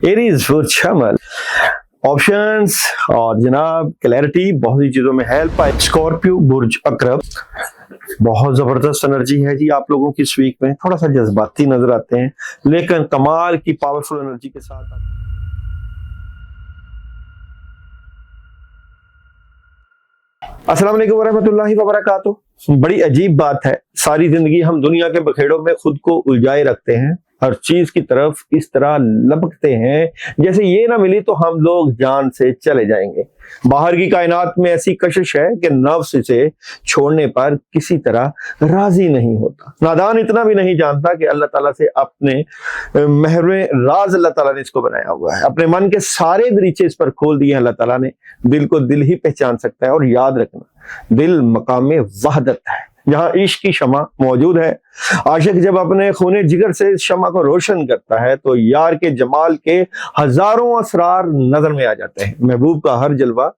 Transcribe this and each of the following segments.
Aries फुरशमल options और जनाब clarity बहुत सी चीजों में हेल्प आए। स्कॉर्पियो बुर्ज अकरब बहुत जबरदस्त एनर्जी है जी आप लोगों की इस वीक में। थोड़ा सा जज्बाती नजर आते हैं लेकिन कमाल की पावरफुल एनर्जी के साथ अस्सलाम वालेकुम वरहमतुल्लाहि वबरकातुहू। बड़ी अजीब बात है, सारी जिंदगी हम दुनिया के बखेड़ों में खुद को उलझाए रखते हैं, हर चीज की तरफ इस तरह लपकते हैं जैसे ये ना मिली तो हम लोग जान से चले जाएंगे। बाहर की कायनात में ऐसी कशिश है कि नफ्स इसे छोड़ने पर किसी तरह राजी नहीं होता। नादान इतना भी नहीं जानता कि अल्लाह ताला से अपने महरे राज अल्लाह ताला ने इसको बनाया हुआ है। अपने मन के सारे दरीचे इस पर खोल दिए अल्लाह ताला ने। दिल को दिल ही पहचान सकता है और याद रखना दिल मकाम वहदत है जहां इश्क की शमा मौजूद है। आशिक जब अपने खूने जिगर से शमा को रोशन करता है तो यार के जमाल के हजारों असरार नजर में आ जाते हैं। महबूब का हर जलवा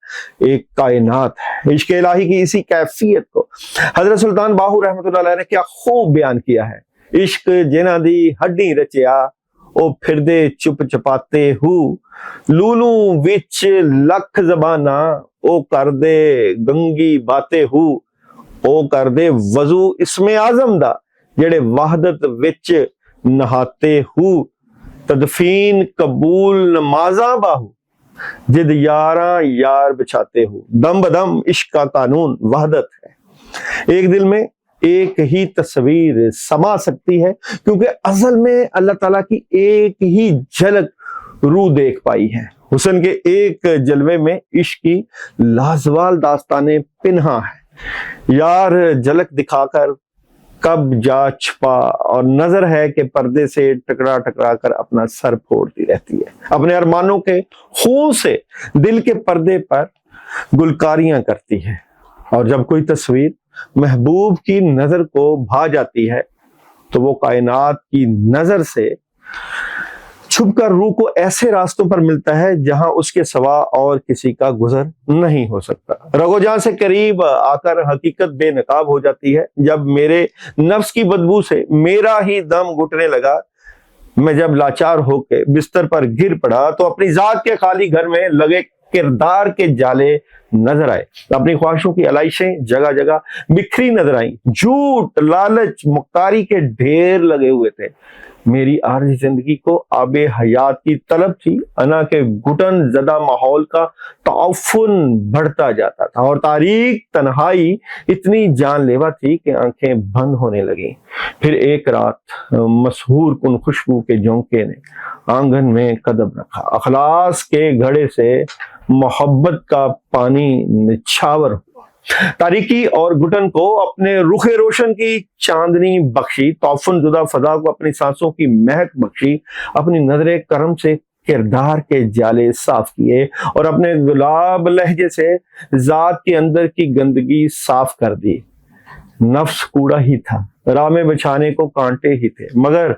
एक कायनात है। इश्क इलाही की इसी कैफियत को हजरत सुल्तान बाहू रहमतुल्लाह अलैह ने क्या खूब बयान किया है। इश्क जिना दी हड्डी रचिया ओ फिरदे चुप चपाते हु लूलू विच लख जबाना ओ कर दे गंगी बाते हु ओ कर दे वजू इसमें आजम दा जेड़े वहदत विच नहाते हु तदफीन कबूल नमाजा बाहू जिद यारा यार बिछाते हु दम बदम इश्क का कानून वहदत है। एक दिल में एक ही तस्वीर समा सकती है क्योंकि असल में अल्लाह ताला की एक ही झलक रूह देख पाई है। हुस्न के एक जलवे में इश्क की लाजवाल दास्ताने पिन्हा है। यार झलक दिखाकर कब जा छुपा और नजर है कि पर्दे से टकरा टकरा कर अपना सर फोड़ती रहती है। अपने अरमानों के खून से दिल के पर्दे पर गुलकारियां करती है और जब कोई तस्वीर महबूब की नजर को भा जाती है तो वो कायनात की नजर से छुपकर रूह को ऐसे रास्तों पर मिलता है जहां उसके सिवा और किसी का गुजर नहीं हो सकता। रगोजान से करीब आकर हकीकत बेनकाब हो जाती है। जब मेरे नफ्स की बदबू से मेरा ही दम घुटने लगा, मैं जब लाचार होके बिस्तर पर गिर पड़ा तो अपनी जात के खाली घर में लगे किरदार के जाले नजर आए। अपनी ख्वाहिशों की अलाइशें जगह जगह बिखरी नजर आई। झूठ लालच मुख्तारी के ढेर लगे हुए थे। मेरी आर्जी जिंदगी को आबे हयात की तलब थी। अना के घुटन जदा माहौल का ताउफुन बढ़ता जाता था और तारीक तन्हाई इतनी जानलेवा थी कि आंखें बंद होने लगी। फिर एक रात मशहूर कुन खुशबू के झोंके ने आंगन में कदम रखा। अखलास के घड़े से मोहब्बत का पानी निछावर हुआ। तारीकी और घुटन को अपने रुखे रोशन की चांदनी बख्शी, तौफुन जुदा फजा को अपनी सांसों की महक बख्शी, अपनी नजरे करम से किरदार के जाले साफ किए और अपने गुलाब लहजे से जात के अंदर की गंदगी साफ कर दी। नफ्स कूड़ा ही था, राह में बिछाने को कांटे ही थे, मगर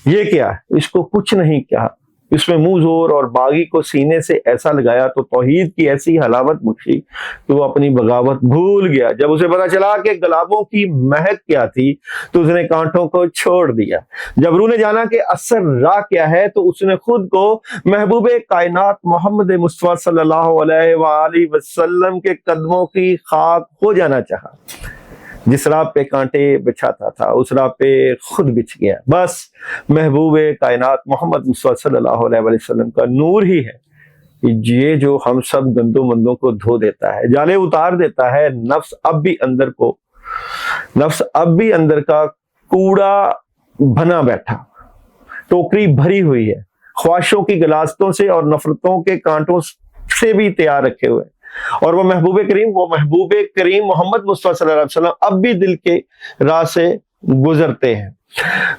ये क्या, इसको कुछ नहीं कहा। इसमें मुंह जोर और बागी को सीने से ऐसा लगाया तो तौहीद की ऐसी हलावत बख्शी कि वो अपनी बगावत भूल गया। जब उसे पता चला कि गुलाबों की महक क्या थी तो उसने कांटों को छोड़ दिया। जब रूह ने जाना कि असर राह क्या है तो उसने खुद को महबूबे कायनात मोहम्मद मुस्तफा सल्लल्लाहु अलैहि वसल्लम के कदमों की खाक हो जाना चाहा। जिस राह पे कांटे बिछाता था उस राह पे खुद बिछ गया। बस महबूबे कायनात मोहम्मद मुस्तफा सल्लल्लाहु अलैहि वसल्लम का नूर ही है ये जो हम सब गंदों मंदों को धो देता है, जाले उतार देता है। नफ्स अब भी अंदर का कूड़ा बना बैठा, टोकरी भरी हुई है ख्वाहिशों की गिलास्तों से और नफरतों के कांटों से भी तैयार रखे हुए। और वो महबूब करीम मोहम्मद मुस्तफा सल्लल्लाहु अलैहि वसल्लम अब भी दिल के राह से गुजरते हैं।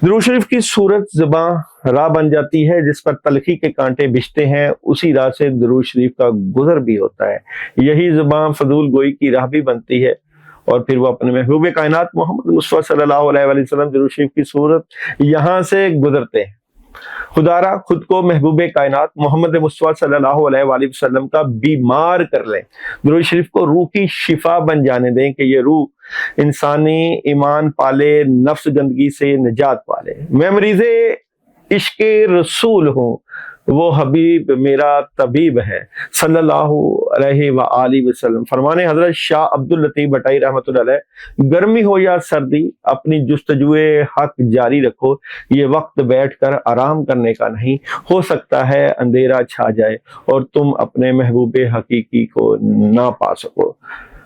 दुरूद शरीफ की सूरत ज़बां राह बन जाती है जिस पर तलखी के कांटे बिछते हैं, उसी राह से दुरूद शरीफ का गुजर भी होता है। यही ज़बां फजूल गोई की राह भी बनती है और फिर वो अपने महबूब कायनात मोहम्मद मुस्तफा सल्लल्लाहु अलैहि वसल्लम दुरूद शरीफ की सूरत यहाँ से गुजरते हैं। खुदारा खुद को महबूब कायनात मोहम्मद मुस्तफा सल्लल्लाहु अलैहि वसल्लम का बीमार कर लें। दुरूद शरीफ को रूह की शिफा बन जाने दें कि ये रूह इंसानी ईमान पाले, नफ्स गंदगी से निजात पाले। मैं मरीज़े इश्क़ रसूल हूँ, वो हबीब मेरा तबीब है सल्लल्लाहु अलैहि व आलिहि वसल्लम। फरमाने हजरत शाह अब्दुल लतीफ भट्टाई रहमतुल्लाह अलैह, गर्मी हो या सर्दी अपनी जुस्तजुए हक जारी रखो, ये वक्त बैठकर आराम करने का नहीं, हो सकता है अंधेरा छा जाए और तुम अपने महबूब हकीकी को ना पा सको।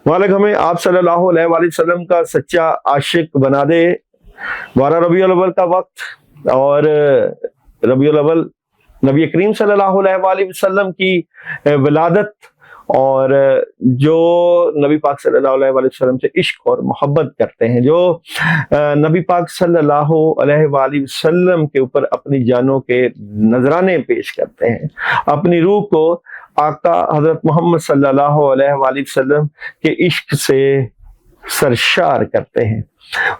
मालिक हमें आप सल्लल्लाहु अलैहि वसल्लम का सच्चा आशिक बना दे। 12 रबीउल अव्वल का वक्त और रबीउल अव्वल नबी करीम सल्लल्लाहु अलैहि वसल्लम की विलादत और जो नबी पाक सल्लल्लाहु अलैहि वसल्लम से इश्क और मोहब्बत करते हैं, जो नबी पाक सल्लल्लाहु अलैहि वसल्लम के ऊपर अपनी जानों के नजराने पेश करते हैं, अपनी रूह को आका हजरत मोहम्मद सल्लल्लाहु अलैहि वसल्लम के इश्क से सरशार करते हैं,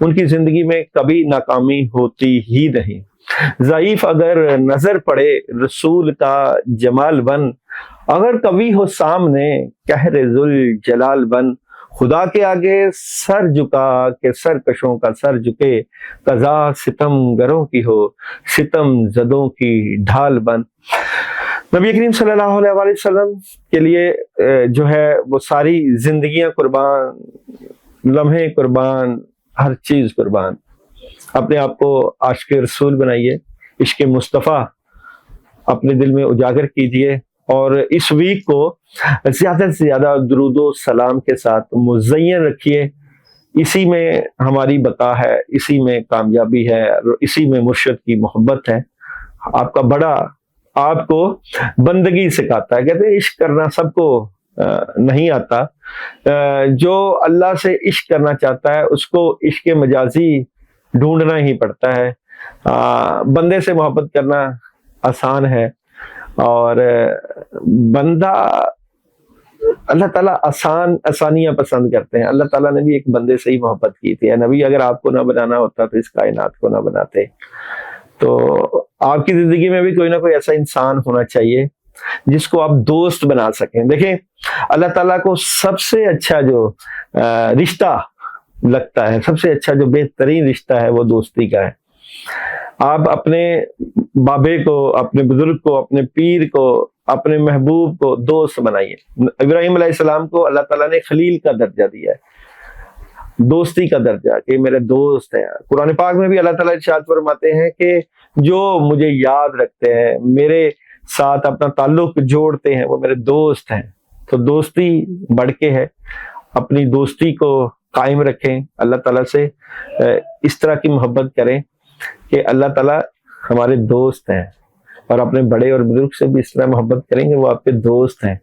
उनकी जिंदगी में कभी नाकामी होती ही नहीं। ज़ईफ अगर नजर पड़े रसूल का जमाल बन, अगर कभी हो सामने कहरे जुल जलाल बन, खुदा के आगे सर झुका के सरकशों का सर झुके, कज़ा सितम गरों की हो सितम जदों की ढाल बन। नबी करीम सल्लल्लाहु अलैहि वसल्लम के लिए जो है वो सारी जिंदगियां कुर्बान, लम्हे कुर्बान, हर चीज कुर्बान। अपने आप को आशिक रसूल बनाइए, इश्क मुस्तफ़ा अपने दिल में उजागर कीजिए और इस वीक को ज्यादा से ज्यादा दुरूदो सलाम के साथ मुज़य्यन रखिए। इसी में हमारी बका है, इसी में कामयाबी है, इसी में मुर्शिद की मोहब्बत है। आपका बड़ा आपको बंदगी सिखाता है। कहते हैं इश्क करना सबको नहीं आता, जो अल्लाह से इश्क करना चाहता है उसको इश्क मजाजी ढूंढना ही पड़ता है। बंदे से मोहब्बत करना आसान है और बंदा, अल्लाह ताला आसानियां पसंद करते हैं। अल्लाह ताला ने भी एक बंदे से ही मोहब्बत की थी। नबी अगर आपको ना बनाना होता तो इस कायनात को ना बनाते। तो आपकी जिंदगी में भी कोई ना कोई ऐसा इंसान होना चाहिए जिसको आप दोस्त बना सकें। देखें, अल्लाह ताला को सबसे अच्छा जो रिश्ता लगता है, सबसे अच्छा जो बेहतरीन रिश्ता है वो दोस्ती का है। आप अपने बाबे को, अपने बुजुर्ग को, अपने पीर को, अपने महबूब को दोस्त बनाइए। इब्राहिम अलैहिस्सलाम को अल्लाह ताला ने खलील का दर्जा दिया है, दोस्ती का दर्जा, कि मेरे दोस्त हैं। कुरान पाक में भी अल्लाह ताला इरशाद फरमाते हैं कि जो मुझे याद रखते हैं, मेरे साथ अपना ताल्लुक जोड़ते हैं, वो मेरे दोस्त हैं। तो दोस्ती बढ़ के है, अपनी दोस्ती को कायम रखें, अल्लाह ताला से इस तरह की मोहब्बत करें कि अल्लाह ताला हमारे दोस्त हैं। और अपने बड़े और बुजुर्ग से भी इस तरह मोहब्बत करेंगे, वो आपके दोस्त हैं।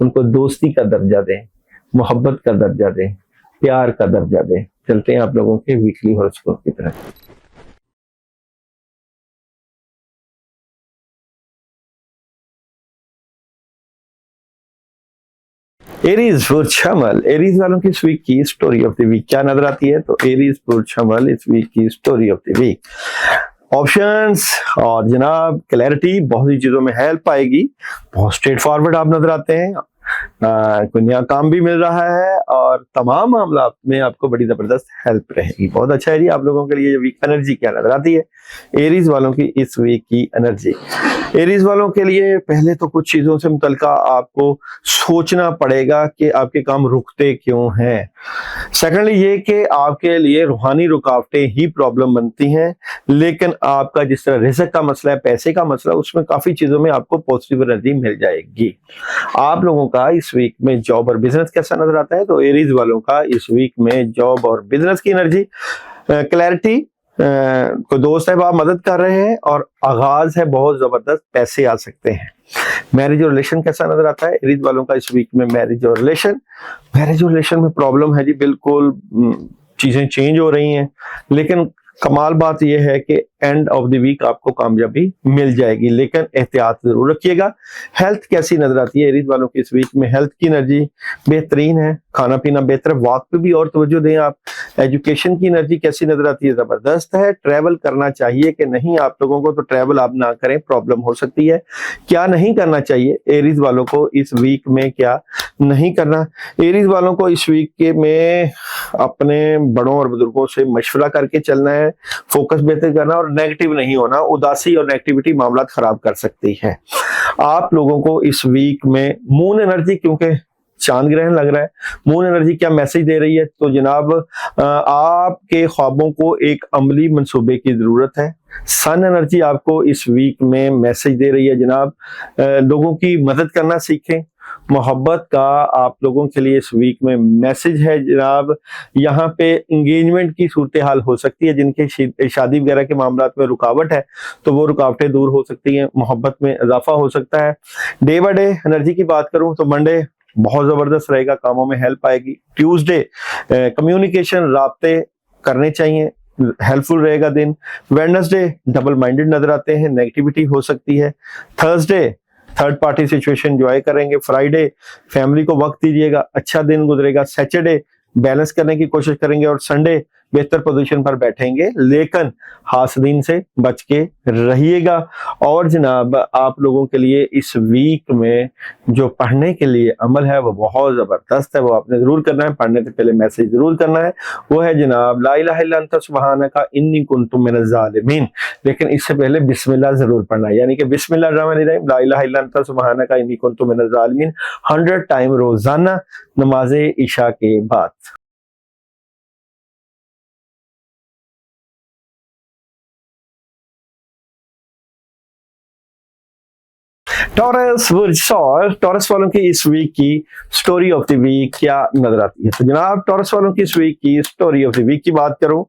उनको दोस्ती का दर्जा दें, मोहब्बत का दर्जा दें, प्यार का दर्जा दें। चलते हैं आप लोगों के वीकली हॉरोस्कोप की तरफ। एरीज पुरछमल, एरीज वालों की इस वीक की स्टोरी ऑफ द वीक क्या नजर आती है? तो एरीज पुरछमल इस वीक की story of the week, options और जनाब क्लैरिटी, बहुत सी चीजों में हेल्प आएगी। बहुत स्ट्रेट फॉरवर्ड आप नजर आते हैं, कोई नया काम भी मिल रहा है और तमाम मामला में आपको बड़ी जबरदस्त हेल्प रहेगी। बहुत अच्छा है जी। आप लोगों के लिए वीक एनर्जी क्या नजर आती है एरीज वालों की इस वीक की एनर्जी? एरीज वालों के लिए पहले तो कुछ चीजों से मुतल्लिका आपको सोचना पड़ेगा कि आपके काम रुकते क्यों हैं। सेकेंडली ये कि आपके लिए रूहानी रुकावटें ही प्रॉब्लम बनती हैं, लेकिन आपका जिस तरह रिज़्क का मसला है, पैसे का मसला, उसमें काफी चीजों में आपको पॉजिटिव एनर्जी मिल जाएगी। आप लोगों का इस वीक में जॉब और बिजनेस कैसा नजर आता है? तो एरीज वालों का इस वीक में जॉब और बिजनेस की एनर्जी, क्लैरिटी, कोई दोस्त है आप मदद कर रहे हैं और आगाज है बहुत जबरदस्त, पैसे आ सकते हैं। मैरिज और रिलेशन कैसा नजर आता है एरीज वालों का इस वीक में? मैरिज और रिलेशन में प्रॉब्लम है जी, बिल्कुल चीजें चेंज हो रही हैं, लेकिन कमाल बात यह है कि एंड ऑफ द वीक आपको कामयाबी मिल जाएगी, लेकिन एहतियात जरूर रखिएगा। हेल्थ कैसी नजर आती है एरीज वालों की इस वीक में? हेल्थ की एनर्जी बेहतरीन है, खाना पीना बेहतर, वॉक पे भी और तवज्जो दें आप। एजुकेशन की एनर्जी कैसी नजर आती है? जबरदस्त है। ट्रैवल करना चाहिए कि नहीं आप लोगों को? तो ट्रैवल आप ना करें, प्रॉब्लम हो सकती है। क्या नहीं करना चाहिए एरीज वालों को इस वीक में? क्या नहीं करना एरीज वालों को इस वीक के में? अपने बड़ों और बुजुर्गों से मशवरा करके चलना है, फोकस बेहतर करना और और नेगेटिव नहीं होना। उदासी और नेगेटिविटी मामला खराब कर सकती है। आप लोगों को इस वीक में मून एनर्जी, क्योंकि चांद ग्रहण लग रहा है, मून एनर्जी क्या मैसेज दे रही है, तो जनाब आपके ख्वाबों को एक अमली मंसूबे की जरूरत है। सन एनर्जी आपको इस वीक में मैसेज दे रही है जनाब लोगों की मदद करना सीखें। मोहब्बत का आप लोगों के लिए इस वीक में मैसेज है जनाब, यहाँ पे इंगेजमेंट की सूरत हाल हो सकती है। जिनके शादी वगैरह के मामला में रुकावट है तो वो रुकावटें दूर हो सकती हैं, मोहब्बत में इजाफा हो सकता है। डे बाय डे एनर्जी की बात करूं तो मंडे बहुत जबरदस्त रहेगा, कामों में हेल्प आएगी। ट्यूसडे कम्युनिकेशन राब्ते करने चाहिए, हेल्पफुल रहेगा दिन। वेडनेसडे डबल माइंडेड नजर आते हैं, नेगेटिविटी हो सकती है। Thursday third party situation enjoy करेंगे। फ्राइडे फैमिली को वक्त दीजिएगा, अच्छा दिन गुजरेगा। सैटरडे बैलेंस करने की कोशिश करेंगे और संडे बेहतर पोजीशन पर बैठेंगे, लेकिन हासदीन से बच के रहिएगा। और जनाब आप लोगों के लिए इस वीक में जो पढ़ने के लिए अमल है वो बहुत जबरदस्त है, वो आपने जरूर करना है। पढ़ने से पहले मैसेज जरूर करना है, वो है जनाब ला इलाहा इल्ला अंता सुब्हानका इन्नी कुन्तु मिनज़ ज़ालिमीन। लेकिन इससे पहले बिस्मिल्लाह जरूर पढ़ना है, यानी कि बिस्मिल्लाहिर्रहमानिर्रहीम ला इलाहा इल्ला अंता सुब्हानका इन्नी कुन्तु मिनज़ ज़ालिमीन 100 टाइम रोजाना नमाज इशा के बाद। टॉरस वालों की इस वीक की स्टोरी ऑफ द वीक क्या नजर आती है? तो जनाब टॉरस वालों की इस वीक की स्टोरी ऑफ द वीक की बात करूं,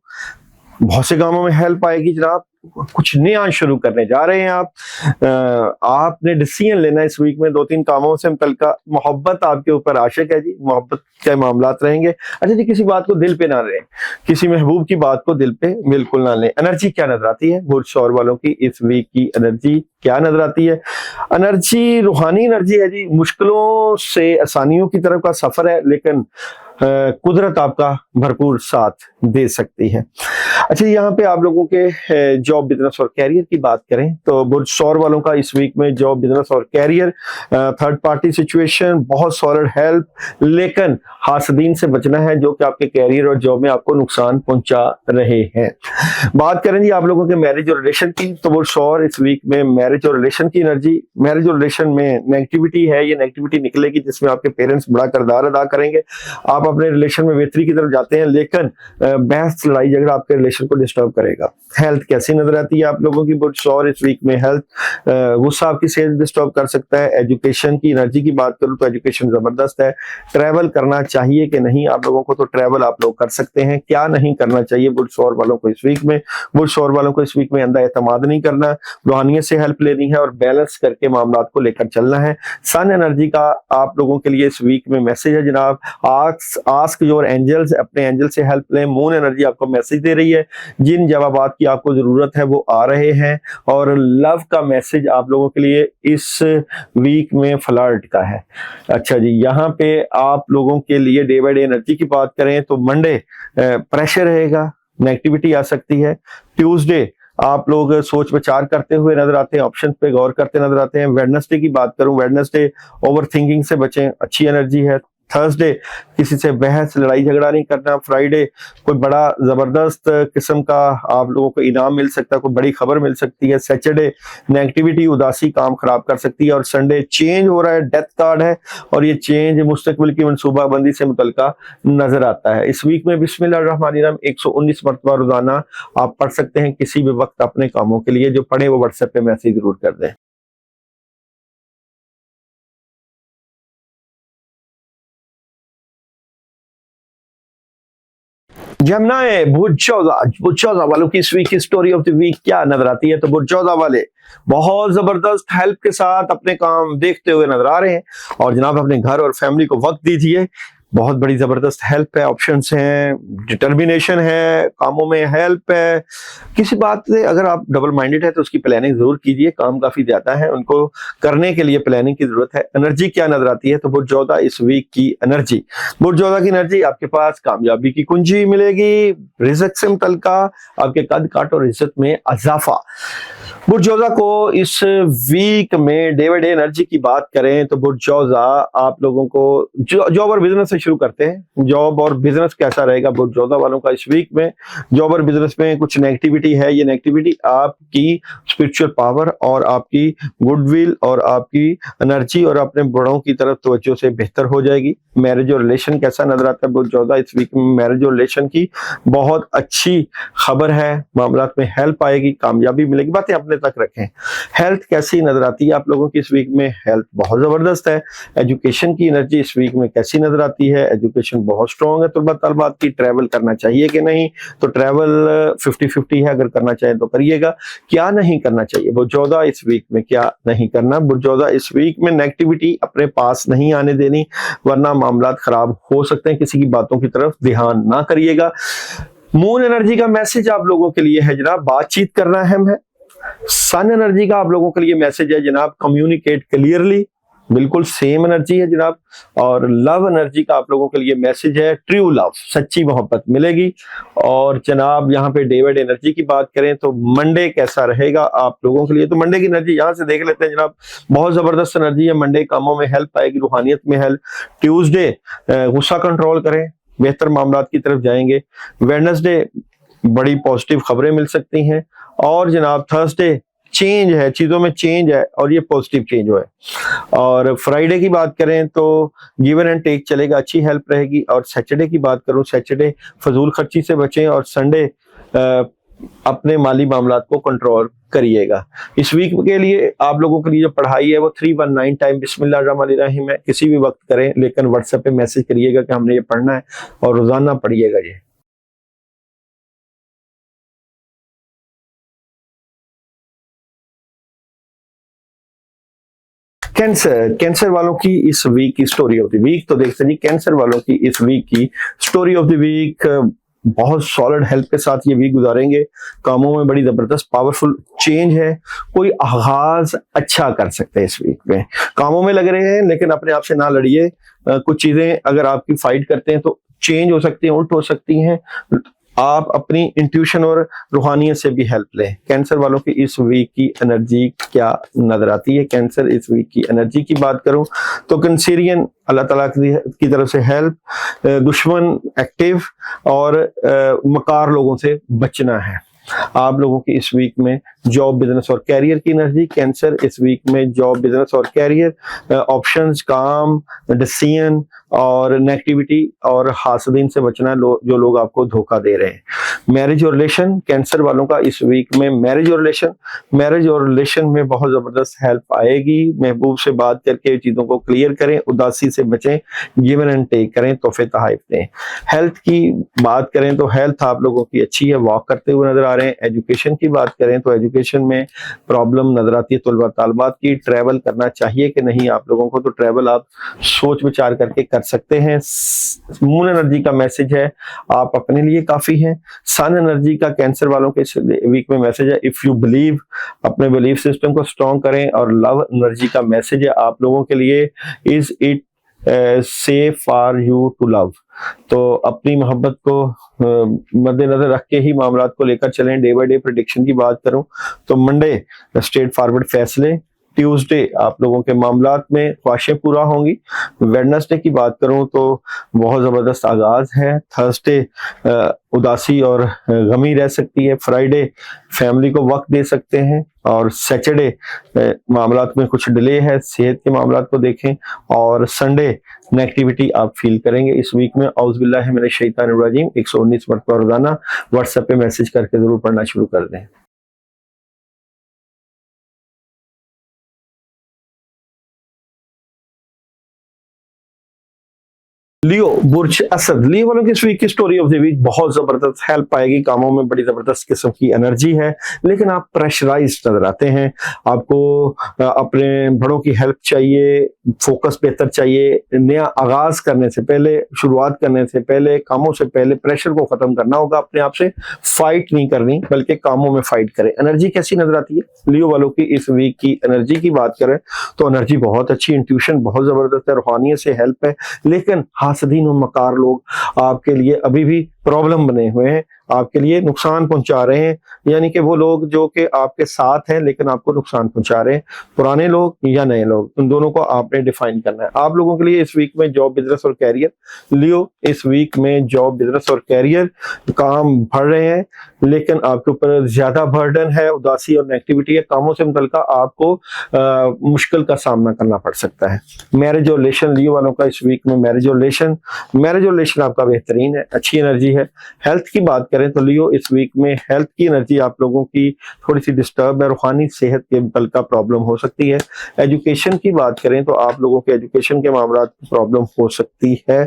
बहुत से कामों में हेल्प आएगी जनाब। कुछ नया शुरू करने जा रहे हैं आप, आपने डिसीजन लेना है इस वीक में 2-3 कामों से मुतल्लिका। मोहब्बत आपके ऊपर आशिक है जी, मोहब्बत के मामलात रहेंगे। अच्छा जी, किसी बात को दिल पे ना लें, किसी महबूब की बात को दिल पे बिल्कुल ना लें। एनर्जी क्या नजर आती है बुर्ज शौर वालों की इस वीक की एनर्जी क्या नजर आती है? एनर्जी रूहानी एनर्जी है जी, मुश्किलों से आसानियों की तरफ का सफर है, लेकिन कुदरत आपका भरपूर साथ दे सकती है। अच्छा, यहाँ पे आप लोगों के जॉब बिजनेस और कैरियर की बात करें तो बुर्ज सौर वालों का इस वीक में जॉब बिजनेस और कैरियर, थर्ड पार्टी सिचुएशन, बहुत सॉलिड हेल्प, लेकिन हासदीन से बचना है जो कि आपके कैरियर और जॉब में आपको नुकसान पहुंचा रहे हैं। बात करें जी आप लोगों के मैरिज और रिलेशन की, तो बुर्ज सौर इस वीक में मैरिज और रिलेशन की एनर्जी, मैरिज और रिलेशन में नेगेटिविटी है, ये नेगेटिविटी निकलेगी जिसमें आपके पेरेंट्स बड़ा किरदार अदा करेंगे। आप अपने रिलेशन में बेहतरी की तरफ जाते हैं, लेकिन बहस लड़ाई झगड़ा आपके रिलेशन को डिस्टर्ब करेगा। हेल्थ कैसी नजर आती है आप लोगों की बुर्ज सौर इस वीक में? हेल्थ, गुस्सा आपकी सेहत डिस्टर्ब कर सकता है। एजुकेशन की एनर्जी की बात करूं तो एजुकेशन जबरदस्त है। ट्रैवल करना चाहिए कि नहीं आप लोगों को? तो ट्रैवल आप लोग कर सकते हैं। क्या नहीं करना चाहिए बुर्ज सौर वालों को इस वीक में? बुर्ज सौर वालों को इस वीक में अंधा एतमाद नहीं करना, रूहानियत से हेल्प लेनी है और बैलेंस करके मामलात को लेकर चलना है। सन एनर्जी का आप लोगों के लिए इस वीक में मैसेज है जनाब, आस्क योर एंजल्स, अपने एंजल से हेल्प लें। मून एनर्जी आपको मैसेज दे रही है, जिन जवाबात की आपको जरूरत है वो आ रहे हैं। और लव का मैसेज आप लोगों के लिए इस वीक में फ्लर्ट का है। अच्छा जी, यहाँ पे आप लोगों के लिए डे बाय डे एनर्जी की बात करें तो मंडे प्रेशर रहेगा, नेगेटिविटी आ सकती है। ट्यूसडे आप लोग सोच विचार करते हुए नजर आते हैं, ऑप्शन पे गौर करते नजर आते हैं। वेडनेसडे की बात करूं, वेडनेसडे ओवर थिंकिंग से बचें, अच्छी एनर्जी है। थर्सडे किसी से बहस लड़ाई झगड़ा नहीं करना। फ्राइडे कोई बड़ा जबरदस्त किस्म का आप लोगों को इनाम मिल सकता है, कोई बड़ी खबर मिल सकती है। सैटरडे नेगेटिविटी उदासी काम खराब कर सकती है। और संडे चेंज हो रहा है, डेथ कार्ड है और ये चेंज मुस्तकबिल की मनसूबाबंदी से मुतल्लिका नजर आता है। इस वीक में बिस्मिल्लाहिर्रहमानिर्रहीम 119 मरतबा रोजाना आप पढ़ सकते हैं किसी भी वक्त अपने कामों के लिए। जो पढ़े वो व्हाट्सएप पे मैसेज जरूर कर दें। जमनाए बुर्जौजा वालों की इस वीक की स्टोरी ऑफ द वीक क्या नजर आती है? तो बुर्जौजा वाले बहुत जबरदस्त हेल्प के साथ अपने काम देखते हुए नजर आ रहे हैं। और जनाब अपने घर और फैमिली को वक्त दीजिए, बहुत बड़ी जबरदस्त हेल्प है, ऑप्शंस हैं, डिटर्मिनेशन है, कामों में हेल्प है। किसी बात से अगर आप डबल माइंडेड है तो उसकी प्लानिंग जरूर कीजिए, काम काफी ज्यादा है, उनको करने के लिए प्लानिंग की जरूरत है। एनर्जी क्या नजर आती है? तो बुर्जौदा इस वीक की एनर्जी, बुर्जौदा की एनर्जी आपके पास कामयाबी की कुंजी मिलेगी, रिज़्क से मुतल्लिका आपके कद काट और इज्जत में इजाफा। बुर्जौजा को इस वीक में डे बाय डे एनर्जी की बात करें तो बुर्जौजा आप लोगों को जॉब और बिजनेस से शुरू करते हैं। जॉब और बिजनेस कैसा रहेगा बुर्जौजा वालों का इस वीक में? जॉब और बिजनेस में कुछ नेगेटिविटी है। ये नेगेटिविटी आपकी स्पिरिचुअल पावर और आपकी गुडविल और आपकी एनर्जी और अपने बड़ों की तरफ तवज्जो से बेहतर हो जाएगी। मैरिज और रिलेशन कैसा नजर आता है बुर्जौजा इस वीक में? मैरिज और रिलेशन की बहुत अच्छी खबर है। मामला में हेल्प आएगी, कामयाबी मिलेगी। बातें अपने तक रखें। हेल्थ कैसी नजर आती है आप लोगों की इस वीक में? हेल्थ बहुत जबरदस्त है। एजुकेशन की एनर्जी इस वीक में कैसी नजर आती है? एजुकेशन बहुत स्ट्रॉन्ग है। तुलबा तलबात की ट्रैवल करना चाहिए कि नहीं? तो ट्रैवल 50-50 है। अगर करना चाहे तो करिएगा। क्या नहीं करना चाहिए बुर्जौजा इस वीक में? क्या नहीं करना बुर्जौजा इस वीक में? नेगेटिविटी अपने पास नहीं आने देनी, वरना मामला खराब हो सकते हैं। किसी की बातों की तरफ ध्यान ना करिएगा। मून एनर्जी का मैसेज आप लोगों के लिए है जनाब, बातचीत करना अहम है। सन एनर्जी का आप लोगों के लिए मैसेज है जनाब, कम्युनिकेट क्लियरली। बिल्कुल सेम एनर्जी है जनाब। और लव एनर्जी का आप लोगों के लिए मैसेज है, ट्रू लव, सच्ची मोहब्बत मिलेगी। और जनाब यहाँ पे डे बाय डे एनर्जी की बात करें तो मंडे कैसा रहेगा आप लोगों के लिए? तो मंडे की एनर्जी यहाँ से देख लेते हैं जनाब। बहुत जबरदस्त एनर्जी है। मंडे कामों में हेल्प आएगी, रूहानियत में हेल्प। ट्यूसडे गुस्सा कंट्रोल करें, बेहतर मामलात की तरफ जाएंगे। वेडनेसडे बड़ी पॉजिटिव खबरें मिल सकती हैं। और जनाब थर्सडे चेंज है, चीजों में चेंज है और ये पॉजिटिव चेंज है। और फ्राइडे की बात करें तो गिवन एंड टेक चलेगा, अच्छी हेल्प रहेगी। और सैटरडे की बात करूं, सैटरडे फजूल खर्ची से बचें। और संडे अपने माली मामलात को कंट्रोल करिएगा। इस वीक के लिए आप लोगों के लिए जो पढ़ाई है वो 319 टाइम बिस्मिल्लाहिर्रहमानिर्रहीम है। किसी भी वक्त करें, लेकिन व्हाट्सएप पे मैसेज करिएगा कि हमने ये पढ़ना है और रोजाना पढ़िएगा ये। कैंसर वालों की इस वीक की स्टोरी ऑफ द वीक तो देखते जी। कैंसर वालों की इस वीक की स्टोरी ऑफ द वीक, बहुत सॉलिड हेल्प के साथ ये वीक गुजारेंगे। कामों में बड़ी जबरदस्त पावरफुल चेंज है। कोई आगाज अच्छा कर सकते हैं इस वीक में। कामों में लग रहे हैं लेकिन अपने आप से ना लड़िए। कुछ चीजें अगर आपकी फाइट करते हैं तो चेंज हो सकती हैं, उल्ट हो सकती हैं। आप अपनी इंट्यूशन और रूहानियत से भी हेल्प लें। कैंसर वालों की इस वीक की एनर्जी क्या नजर आती है? कैंसर इस वीक की एनर्जी की बात करूं तो कैंसरियन अल्लाह ताला की तरफ से हेल्प, दुश्मन एक्टिव और मकार लोगों से बचना है। आप लोगों की इस वीक में जॉब बिजनेस और कैरियर की एनर्जी। कैंसर इस वीक में जॉब बिजनेस और कैरियर, ऑप्शंस, काम, डिसीजन और नेगेटिविटी और हासदीन से बचना, जो लोग आपको धोखा दे रहे हैं। मैरिज और रिलेशन, कैंसर वालों का इस वीक में मैरिज और रिलेशन में बहुत जबरदस्त हेल्प आएगी। महबूब से बात करके चीजों को क्लियर करें, उदासी से बचें, गिवन एंड टेक करें, तोहफे तहाइफ दें। हेल्थ की बात करें तो हेल्थ आप लोगों की अच्छी है, वॉक करते हुए नजर आ रहे हैं। एजुकेशन की बात करें तो एजुकेशन में प्रॉब्लम नजर आती है तुलबा तालबात की। ट्रैवल करना चाहिए कि नहीं आप लोगों को? तो ट्रैवल आप सोच विचार करके कर सकते हैं। मून एनर्जी का मैसेज है, आप अपने लिए काफी हैं। सन एनर्जी का कैंसर वालों के वीक में मैसेज है, इफ यू बिलीव, अपने बिलीफ सिस्टम को स्ट्रॉन्ग करें। और लव एनर्जी का मैसेज है आप लोगों के लिए, is it safe for you to love. तो अपनी मोहब्बत को मद्देनजर रख के ही मामलात को लेकर चलें। डे बाय डे प्रेडिक्शन की बात करूं तो मंडे स्ट्रेट फॉरवर्ड फैसले। ट्यूसडे आप लोगों के मामलात में ख्वाहिशें पूरा होंगी। वेडनेसडे की बात करूं तो बहुत जबरदस्त आगाज है। थर्सडे उदासी और गमी रह सकती है। फ्राइडे फैमिली को वक्त दे सकते हैं। और सैटरडे मामलात में कुछ डिले है, सेहत के मामलात को देखें। और संडे नेगेटिविटी आप फील करेंगे इस वीक में। औज़ुबिल्लाहि मिनश शैतानिर रजीम 119 मरतबा रोजाना व्हाट्सएप पे मैसेज करके जरूर पढ़ना शुरू कर दें। लियो बुर्ज असद, लियो वालों की इस वीक की स्टोरी ऑफ द वीक, बहुत जबरदस्त हेल्प आएगी। कामों में बड़ी जबरदस्त किस्म की एनर्जी है, लेकिन आप प्रेशराइज्ड नजर आते हैं। आपको अपने बड़ों की हेल्प चाहिए, फोकस बेहतर चाहिए। नया आगाज करने से पहले, शुरुआत करने से पहले, कामों से पहले प्रेशर को खत्म करना होगा। अपने आप से फाइट नहीं करनी, बल्कि कामों में फाइट करें। एनर्जी कैसी नजर आती है लियो वालों की इस वीक की एनर्जी की बात करें तो एनर्जी बहुत अच्छी, इंट्यूशन बहुत जबरदस्त है, रूहानियत से हेल्प है। लेकिन हासदीन और मकार लोग आपके लिए अभी भी प्रॉब्लम बने हुए हैं, आपके लिए नुकसान पहुंचा रहे हैं। यानी कि वो लोग जो कि आपके साथ हैं लेकिन आपको नुकसान पहुंचा रहे हैं, पुराने लोग या नए लोग, उन दोनों को आपने डिफाइन करना है। आप लोगों के लिए इस वीक में जॉब, बिजनेस और कैरियर, लियो इस वीक में जॉब, बिजनेस और कैरियर काम बढ़ रहे हैं, लेकिन आपके ऊपर ज्यादा बर्डन है, उदासी और नेगेटिविटी है। कामों से मुतल्लिका आपको मुश्किल का सामना करना पड़ सकता है। मैरिज और रिलेशन, लियो वालों का इस वीक में मैरिज और रिलेशन आपका बेहतरीन है, अच्छी एनर्जी है। हेल्थ की बात करें तो लियो इस वीक में हेल्थ की एनर्जी आप लोगों की थोड़ी सी डिस्टर्ब है, रूहानी सेहत के मुतल्लिका प्रॉब्लम हो सकती है। एजुकेशन की बात करें तो आप लोगों के एजुकेशन के मामला प्रॉब्लम हो सकती है,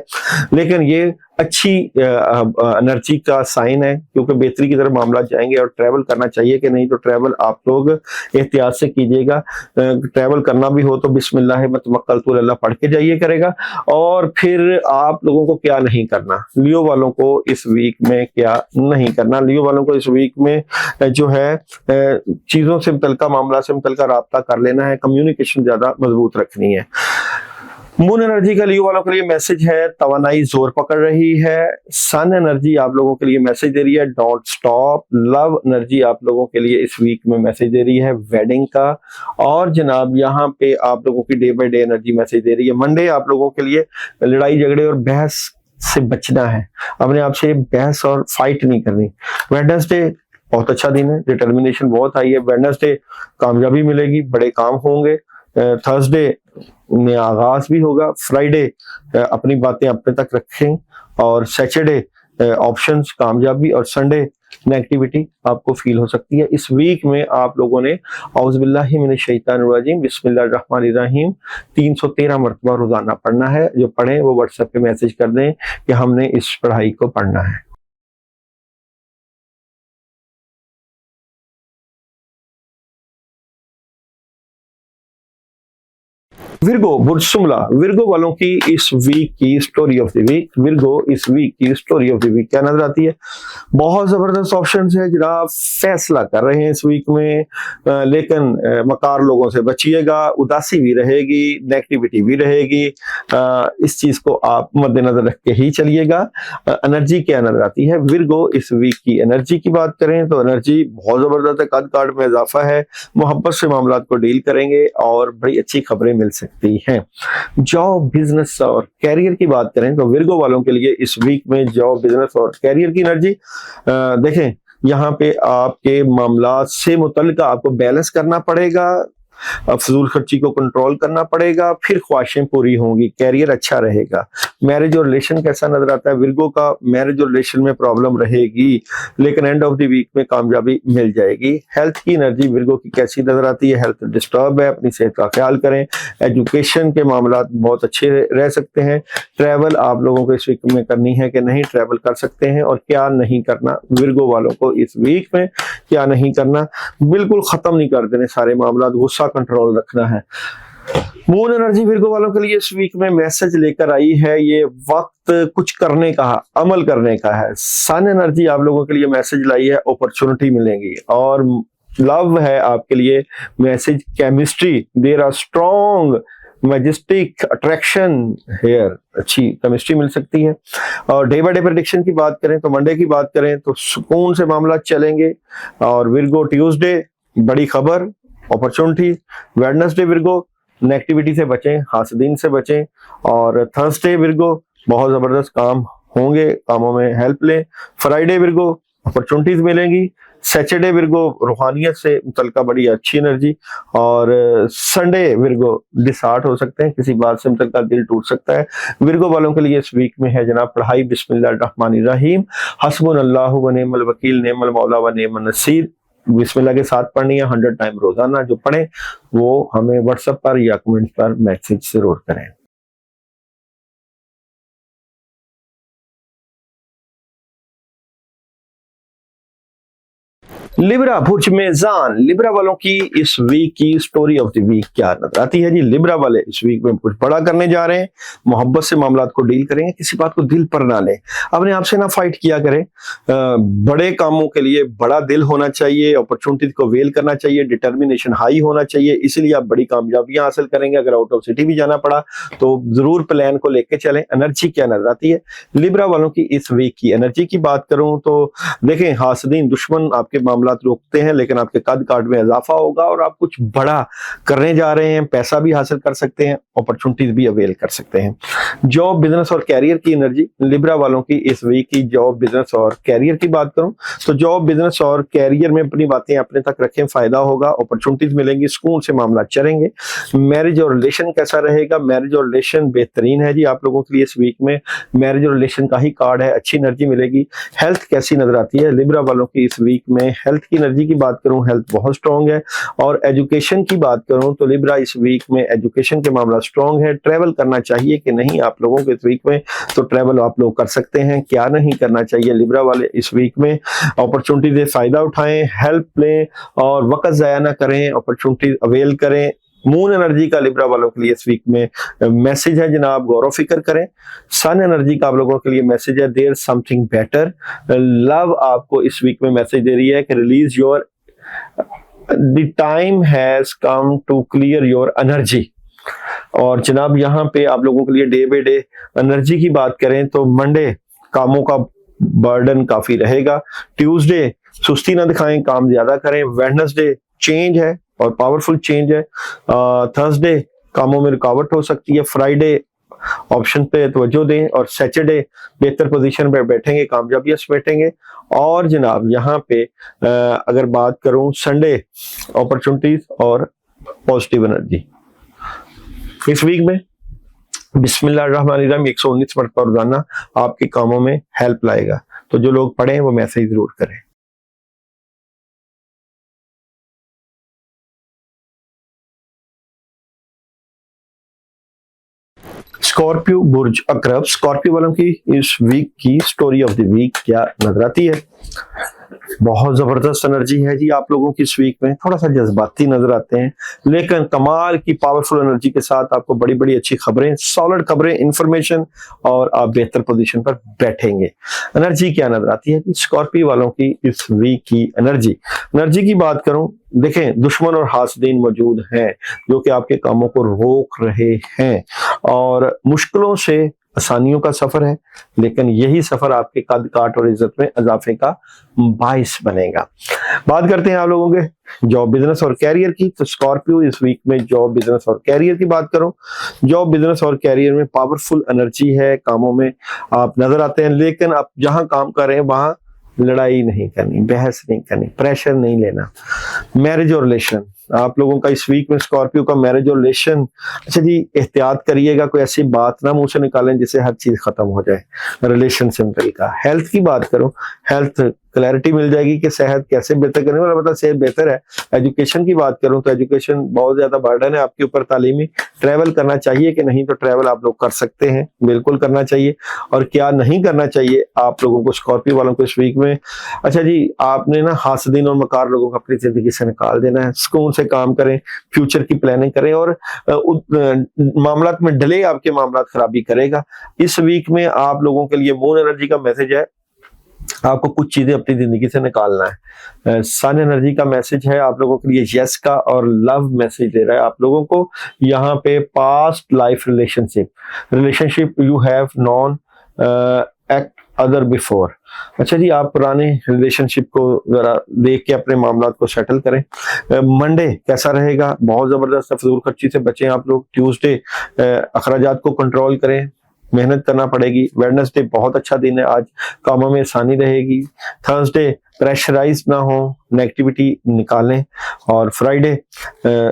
लेकिन ये अच्छी एनर्जी का साइन है, क्योंकि बेहतरी की तरफ मामला जाएंगे। और ट्रैवल करना चाहिए कि नहीं, तो ट्रैवल आप लोग एहतियात से कीजिएगा। ट्रैवल करना भी हो तो बिस्मिल्लाह व तवक्कलतु अल्लाह पढ़ के जाइए करेगा। और फिर आप लोगों को क्या नहीं करना, लियो वालों को इस वीक में क्या नहीं करना, लियो वालों को इस वीक में जो है चीजों से मुतल्लिका, मामला से मुतल्लिका राब्ता कर लेना है, कम्युनिकेशन ज्यादा मजबूत रखनी है। मून एनर्जी का लियो वालों के लिए मैसेज है, तवानाई जोर पकड़ रही है। सन एनर्जी आप लोगों के लिए मैसेज दे रही है, डोंट स्टॉप। लव एनर्जी आप लोगों के लिए इस वीक में मैसेज दे रही है, वेडिंग का। और जनाब यहाँ पे आप लोगों की day by day energy message दे रही है। मंडे आप लोगों के लिए लड़ाई झगड़े और बहस से बचना है, अपने आप से बहस और फाइट नहीं करनी। वेडनेसडे बहुत अच्छा दिन है, डिटर्मिनेशन बहुत हाई है। वेडनेसडे कामयाबी मिलेगी, बड़े काम होंगे। थर्सडे में आगाज भी होगा। फ्राइडे अपनी बातें अपने तक रखें। और सैटरडे ऑप्शंस कामयाबी। और संडे नेगेटिविटी आपको फील हो सकती है। इस वीक में आप लोगों ने औज़ुबिल्लाहि मिनश शैतानिर्रजीम बिस्मिल्लाहिर्रहमानिर्रहीम 313 मरतबा रोजाना पढ़ना है। जो पढ़ें वो व्हाट्सएप पे मैसेज कर दें कि हमने इस पढ़ाई को पढ़ना है। विर्गो बुर्सुमला, विर्गो वालों की इस वीक की story of the week, Virgo इस वीक की स्टोरी ऑफ द वीक क्या नजर आती है? बहुत जबरदस्त ऑप्शंस है जनाब, फैसला कर रहे हैं इस वीक में, लेकिन मकार लोगों से बचिएगा, उदासी भी रहेगी, नेगेटिविटी भी रहेगी। इस चीज को आप मद्देनजर रख के ही चलिएगा। एनर्जी क्या नजर आती है विर्गो इस वीक की? एनर्जी की बात करें तो एनर्जी बहुत जबरदस्त है, कद काट में इजाफा है, मोहब्बत से मामला को डील करेंगे और बड़ी अच्छी खबरें मिल सकती हैं। जॉब, बिजनेस और कैरियर की बात करें तो विर्गो वालों के लिए इस वीक में जॉब, बिजनेस और कैरियर की एनर्जी देखें, यहाँ पे आपके मामला से मुतल्लिका आपको बैलेंस करना पड़ेगा, फजूल खर्ची को कंट्रोल करना पड़ेगा, फिर ख्वाहिशें पूरी होंगी, कैरियर अच्छा रहेगा। मैरिज और रिलेशन कैसा नजर आता है विर्गो का? मैरिज और रिलेशन में प्रॉब्लम रहेगी, लेकिन एंड ऑफ द वीक में कामयाबी मिल जाएगी। हेल्थ की एनर्जी विर्गो की कैसी नजर आती है? हेल्थ डिस्टर्ब है, अपनी सेहत का ख्याल करें। एजुकेशन के मामला बहुत अच्छे रह सकते हैं। ट्रैवल आप लोगों को इस वीक में करनी है कि नहीं, ट्रैवल कर सकते हैं। और क्या नहीं करना विर्गो वालों को इस वीक में, क्या नहीं करना, बिल्कुल खत्म नहीं कर देने सारे मामला, गुस्सा कंट्रोल रखना है। मून एनर्जी विर्गो वालों के लिए इस वीक में मैसेज लेकर आई है, ये वक्त कुछ करने का, अमल करने का है। सन एनर्जी आप लोगों के लिए मैसेज लाई है, अपॉर्चुनिटी मिलेंगी। और लव है आपके लिए message, chemistry, there are strong majestic attraction here, अच्छी केमिस्ट्री मिल सकती है। और डे बाय डे प्रेडिक्शन की बात करें तो मंडे की बात करें तो सुकून से मामला चलेंगे। और विर्गो ट्यूसडे बड़ी खबर, अपॉर्चुनिटी। वेडनेसडे विर्गो नेगेटिविटी से बचें, हासदीन से बचें। और थर्सडे विर्गो बहुत जबरदस्त काम होंगे, कामों में हेल्प लें। फ्राइडे विर्गो अपॉर्चुनिटीज मिलेंगी। सैटरडे विर्गो रूहानियत से मुतल्लिका बड़ी अच्छी एनर्जी। और संडे विर्गो डिसहार्ट हो सकते हैं, किसी बात से मुतल्लिका दिल टूट सकता है। विर्गो वालों के लिए इस वीक में है जनाब पढ़ाई, बिस्मिल्लाहिर्रहमानिर्रहीम, हस्बुनल्लाहु व निअमल वकील, निअमल मौला व निअमन नसीर बिस्मिल्लाह के साथ पढ़नी है 100 टाइम रोजाना। जो पढ़े वो हमें व्हाट्सएप पर या कमेंट पर मैसेज जरूर करें। लिब्रा बुर्ज मेज़ान, लिब्रा वालों की इस वीक की स्टोरी ऑफ द वीक क्या नजर आती है जी। लिब्रा वाले इस वीक में कुछ बड़ा करने जा रहे हैं, मोहब्बत से मामलात को डील करेंगे, किसी बात को दिल पर ना लें, अपने आप से ना फाइट किया करें। बड़े कामों के लिए बड़ा दिल होना चाहिए, अपॉर्चुनिटी को वेल करना चाहिए, डिटर्मिनेशन हाई होना चाहिए, इसलिए आप बड़ी कामयाबियां हासिल करेंगे। अगर आउट ऑफ सिटी भी जाना पड़ा तो जरूर प्लान को लेके चलें। एनर्जी क्या नजर आती है लिब्रा वालों की इस वीक की एनर्जी की बात करूं तो देखें, हासदीन दुश्मन आपके मामलात रोकते हैं, लेकिन आपके कद काट में इजाफा होगा और आप कुछ बड़ा करने जा रहे हैं, पैसा भी हासिल कर सकते हैं, अपॉर्चुनिटीज भी अवेल कर सकते हैं। जॉब बिजनेस और कैरियर की एनर्जी लिब्रा वालों की इस वीक की जॉब बिजनेस और कैरियर की बात करूं तो जॉब बिजनेस और कैरियर में अपनी बातें अपने तक रखें, फायदा होगा, अपॉर्चुनिटीज मिलेंगी, सुकून से मामला चलेंगे। मैरिज और रिलेशन कैसा रहेगा? मैरिज और रिलेशन बेहतरीन है जी आप लोगों के लिए इस वीक में, मैरिज और रिलेशन का ही कार्ड है, अच्छी एनर्जी मिलेगी। हेल्थ कैसी नजर आती है लिब्रा वालों की इस वीक में? हेल्थ की एनर्जी की बात करूं, हेल्थ बहुत स्ट्रांग है। और एजुकेशन की बात करूं तो लिब्रा इस वीक में एजुकेशन के मामला स्ट्रांग है। ट्रैवल करना चाहिए कि नहीं आप लोगों को इस वीक में? तो ट्रैवल आप लोग कर सकते हैं। क्या नहीं करना चाहिए लिब्रा वाले इस वीक में? अपॉर्चुनिटी से फायदा उठाएं, हेल्प लें और वक्त जाया ना करें, अपॉर्चुनिटी अवेल करें। मून एनर्जी का लिब्रा वालों के लिए इस वीक में मैसेज है जनाब, गौर फिक्र करें। सन एनर्जी का आप लोगों के लिए मैसेज है, देयर समथिंग बेटर। लव आपको इस वीक में मैसेज दे रही है कि release your, the time has come to clear your energy. और जनाब यहाँ पे आप लोगों के लिए डे बाय डे एनर्जी की बात करें तो मंडे कामों का बर्डन काफी रहेगा, ट्यूसडे सुस्ती ना दिखाएं, काम ज्यादा करें, वेडनेसडे चेंज है और पावरफुल चेंज है, थर्सडे कामों में रुकावट हो सकती है, फ्राइडे ऑप्शन पे तवज्जो दें और सैटरडे बेहतर पोजीशन पे बैठेंगे, कामयाबियां बैठेंगे। और जनाब यहाँ पे अगर बात करूं संडे अपॉर्चुनिटीज और पॉजिटिव एनर्जी इस वीक में बिस्मिल्लाहिर्रहमानिर्रहीम 119 मरतबा रोजाना आपके कामों में हेल्प लाएगा। तो जो लोग पढ़ें वो मैसेज जरूर करें। स्कॉर्पियो बुर्ज अकरब, स्कॉर्पियो वालों की इस वीक की स्टोरी ऑफ द वीक क्या नजर आती है? बहुत जबरदस्त एनर्जी है जी आप लोगों की इस वीक में, थोड़ा सा जज्बाती नजर आते हैं लेकिन कमाल की पावरफुल एनर्जी के साथ आपको बड़ी बड़ी अच्छी खबरें, सॉलिड खबरें, इंफॉर्मेशन और आप बेहतर पोजीशन पर बैठेंगे। एनर्जी क्या नजर आती है कि स्कॉर्पियो वालों की इस वीक की एनर्जी की बात करूं, देखें दुश्मन और हासदीन मौजूद हैं जो कि आपके कामों को रोक रहे हैं और मुश्किलों से आसानियों का सफर है, लेकिन यही सफर आपके कद काट और इज्जत में इजाफे का बाइस बनेगा। बात करते हैं आप लोगों के जॉब बिजनेस और कैरियर की, तो स्कॉर्पियो इस वीक में जॉब बिजनेस और कैरियर की बात करूं, जॉब बिजनेस और कैरियर में पावरफुल एनर्जी है, कामों में आप नजर आते हैं, लेकिन आप जहां काम कर रहे हैं वहां लड़ाई नहीं करनी, बहस नहीं करनी, प्रेशर नहीं लेना। मैरिज और रिलेशन आप लोगों का इस वीक में स्कॉर्पियो का मैरिज और रिलेशन, अच्छा जी एहतियात करिएगा, कोई ऐसी बात ना मुंह से निकालें जिससे हर चीज खत्म हो जाए रिलेशन से का। हेल्थ की बात करूं, हेल्थ क्लैरिटी मिल जाएगी कि सेहत कैसे बेहतर करने वाला, मतलब सेहत बेहतर है। एजुकेशन की बात करूं तो एजुकेशन बहुत ज्यादा बर्डन है आपके ऊपर तालीमी, ट्रैवल करना चाहिए कि नहीं? तो ट्रैवल आप लोग कर सकते हैं, बिल्कुल करना चाहिए। और क्या नहीं करना चाहिए आप लोगों को स्कॉर्पियो वालों को इस वीक में? अच्छा जी आपने ना हासदीन और मकार लोगों को अपनी जिंदगी से निकाल देना है, सुकून से काम करें, फ्यूचर की प्लानिंग करें और मामलात में डले आपके मामलात खराबी करेगा। इस वीक में आप लोगों के लिए मून एनर्जी का मैसेज है, आपको कुछ चीजें अपनी जिंदगी से निकालना है। सन एनर्जी का मैसेज है आप लोगों के लिए यस का और लव मैसेज दे रहा है आप लोगों को। यहाँ पे past life relationship you have non act other before. अच्छा जी आप पुराने रिलेशनशिप को जरा देख के अपने मामला को सेटल करें। मंडे कैसा रहेगा? बहुत जबरदस्त, फजूल खर्ची से बचें आप लोग। ट्यूसडे अखराजात को कंट्रोल करें, मेहनत करना पड़ेगी। वेडनेसडे बहुत अच्छा दिन है, आज कामों में आसानी रहेगी। थर्सडे प्रेशराइज ना हो, नेगेटिविटी निकालें। और फ्राइडे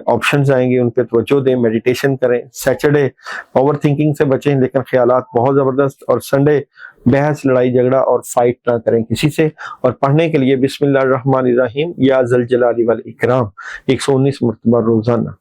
ऑप्शंस आएंगे उन पे तवज्जो दें, मेडिटेशन करें। सैटरडे ओवर थिंकिंग से बचें लेकिन ख्यालात बहुत जबरदस्त। और संडे बहस, लड़ाई झगड़ा और फाइट ना करें किसी से। और पढ़ने के लिए बिस्मिल्लाहिर्रहमानिर्रहीम या जल जलाली वल इकराम 119 मरतबा रोजाना।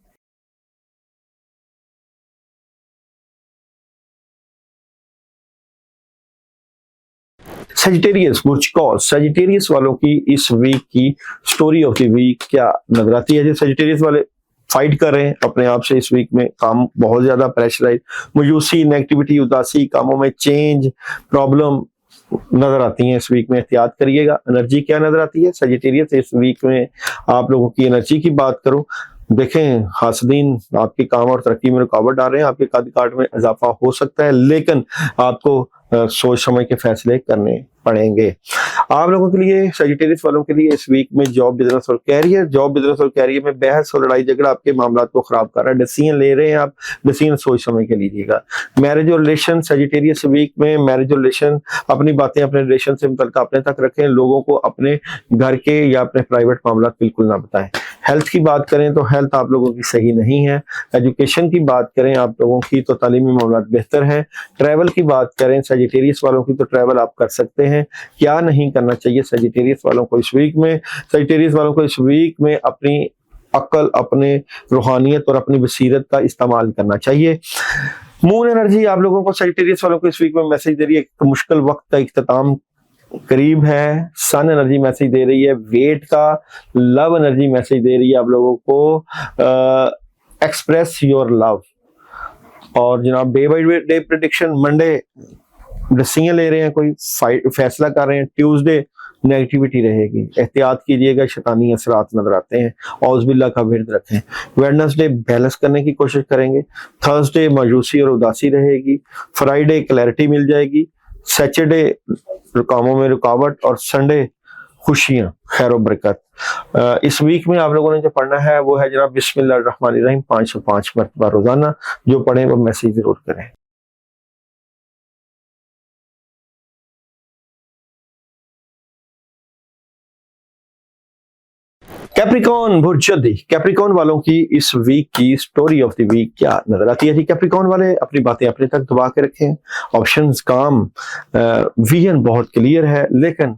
सजिटेरियस बुर्ज कॉस, सजिटेरियस वालों की इस वीक की स्टोरी ऑफ द वीक क्या नजर आती है? जो सजिटेरियस वाले फाइट कर रहे हैं अपने आप से, इस वीक में काम बहुत ज्यादा प्रेशराइज, मायूसी, नेगेटिविटी, उदासी, कामों में चेंज, प्रॉब्लम नजर आती है इस वीक में। एहतियात करिएगा। एनर्जी क्या नजर आती है सजिटेरियस इस वीक में? आप लोगों की एनर्जी की बात करूं, देखें हासदीन आपके काम और तरक्की में रुकावट डाल रहे हैं, आपके कद काट में इजाफा हो सकता है, लेकिन आपको सोच समझ के फैसले करने पड़ेंगे। आप लोगों के लिए, सजिटेरियस वालों के लिए इस वीक में जॉब, बिजनेस और कैरियर, जॉब, बिजनेस और कैरियर में बहस और लड़ाई झगड़ा आपके मामला को खराब कर रहा है। डिसीजन ले रहे हैं आप, डिसीजन सोच समझ के लीजिएगा। मैरिज और रिलेशन, सजिटेरियस वीक में मैरिज और रिलेशन, अपनी बातें अपने रिलेशन से मुतल्लिक अपने तक रखें, लोगों को अपने घर के या अपने प्राइवेट मामला बिल्कुल ना बताएं। हेल्थ की बात करें तो हेल्थ आप लोगों की सही नहीं है। एजुकेशन की बात करें आप लोगों की तो तालीमी मामला बेहतर है। ट्रैवल की बात करें सजिटेरियस वालों की तो ट्रैवल आप कर सकते हैं। क्या नहीं करना चाहिए सजिटेरियस वालों को इस वीक में? सजिटेरियस वालों को इस वीक में अपनी अक्ल, अपने रूहानियत और अपनी बसीरत का इस्तेमाल करना चाहिए। मून एनर्जी आप लोगों को, सजिटेरियस वालों को इस वीक में मैसेज दे रही है कि मुश्किल वक्त का इख्तिताम करीब है। सन एनर्जी मैसेज दे रही है वेट का। लव एनर्जी मैसेज दे रही है आप लोगों को एक्सप्रेस योर लव। और जनाब day by day prediction, Monday decision ले रहे हैं, कोई फैसला कर रहे हैं। ट्यूसडे नेगेटिविटी रहेगी, एहतियात कीजिएगा, शैतानी असरात नजर आते हैं, औज़-बिल्लाह का विर्द रखें। वेडनेसडे बैलेंस करने की कोशिश करेंगे। थर्सडे मायूसी और उदासी रहेगी। फ्राइडे क्लैरिटी मिल जाएगी। सैटरडे कामों में रुकावट और संडे खुशियां, खैर बरकत। इस वीक में आप लोगों ने जो पढ़ना है वो है जनाब बिस्मिल्लाहिर्रहमानिर्रहीम 505 मरतबा रोजाना। जो पढ़ें वो मैसेज जरूर करें। कैप्रिकॉन बुर्जदी, कैप्रिकॉन वालों की इस वीक की स्टोरी ऑफ द वीक क्या नजर आती है? जी कैप्रिकॉन वाले अपनी बातें अपने तक दबा के रखें। ऑप्शंस काम, विजन बहुत क्लियर है, लेकिन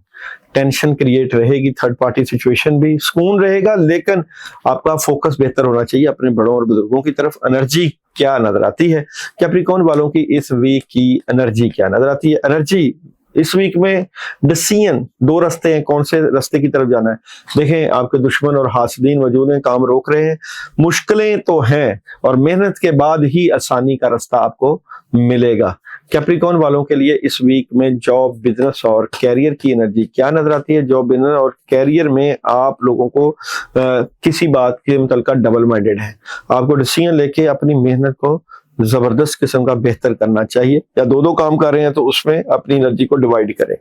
टेंशन क्रिएट रहेगी। थर्ड पार्टी सिचुएशन भी, सुकून रहेगा, लेकिन आपका फोकस बेहतर होना चाहिए अपने बड़ों और बुजुर्गों की तरफ। एनर्जी क्या नजर आती है कैप्रिकॉन वालों की इस वीक की? एनर्जी क्या नजर आती है? एनर्जी इस वीक में डिसीजन, दो रास्ते हैं, कौन से रास्ते की तरफ जाना है? देखें आपके दुश्मन और हासदीन मौजूद हैं, काम रोक रहे हैं, मुश्किलें तो हैं और मेहनत के बाद ही आसानी का रास्ता आपको मिलेगा। कैप्रिकॉन वालों के लिए इस वीक में जॉब, बिजनेस और कैरियर की एनर्जी क्या नजर आती है? जॉब, बिजनेस और कैरियर में आप लोगों को किसी बात के मुतल्लिक डबल माइंडेड है। आपको डिसीजन लेके अपनी मेहनत को जबरदस्त किस्म का बेहतर करना चाहिए, या दो दो काम कर रहे हैं तो उसमें अपनी एनर्जी को डिवाइड करें।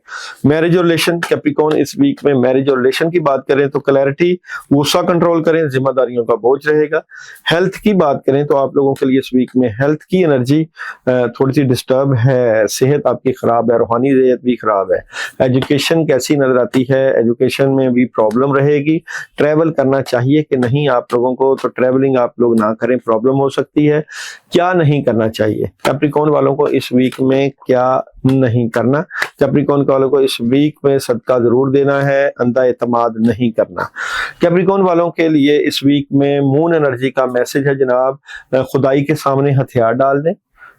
मैरिज और रिलेशन, कैप्रिकॉन इस वीक में मैरिज और रिलेशन की बात करें तो क्लैरिटी, गुस्सा कंट्रोल करें, जिम्मेदारियों का बोझ रहेगा। हेल्थ की बात करें तो आप लोगों के लिए इस वीक में हेल्थ की एनर्जी थोड़ी सी डिस्टर्ब है, सेहत आपकी खराब है, रूहानी सेहत भी खराब है। एजुकेशन कैसी नजर आती है? एजुकेशन में भी प्रॉब्लम रहेगी। ट्रैवल करना चाहिए कि नहीं आप लोगों को? तो ट्रैवलिंग आप लोग ना करें, प्रॉब्लम हो सकती है। क्या नहीं करना चाहिए कैप्रिकॉन वालों को इस वीक में? क्या नहीं करना? कैप्रिकॉन वालों को इस वीक में सदका जरूर देना है, अंधा एतमाद नहीं करना। कैप्रिकॉन वालों के लिए इस वीक में मून एनर्जी का मैसेज है जनाब, खुदाई के सामने हथियार डाल दें।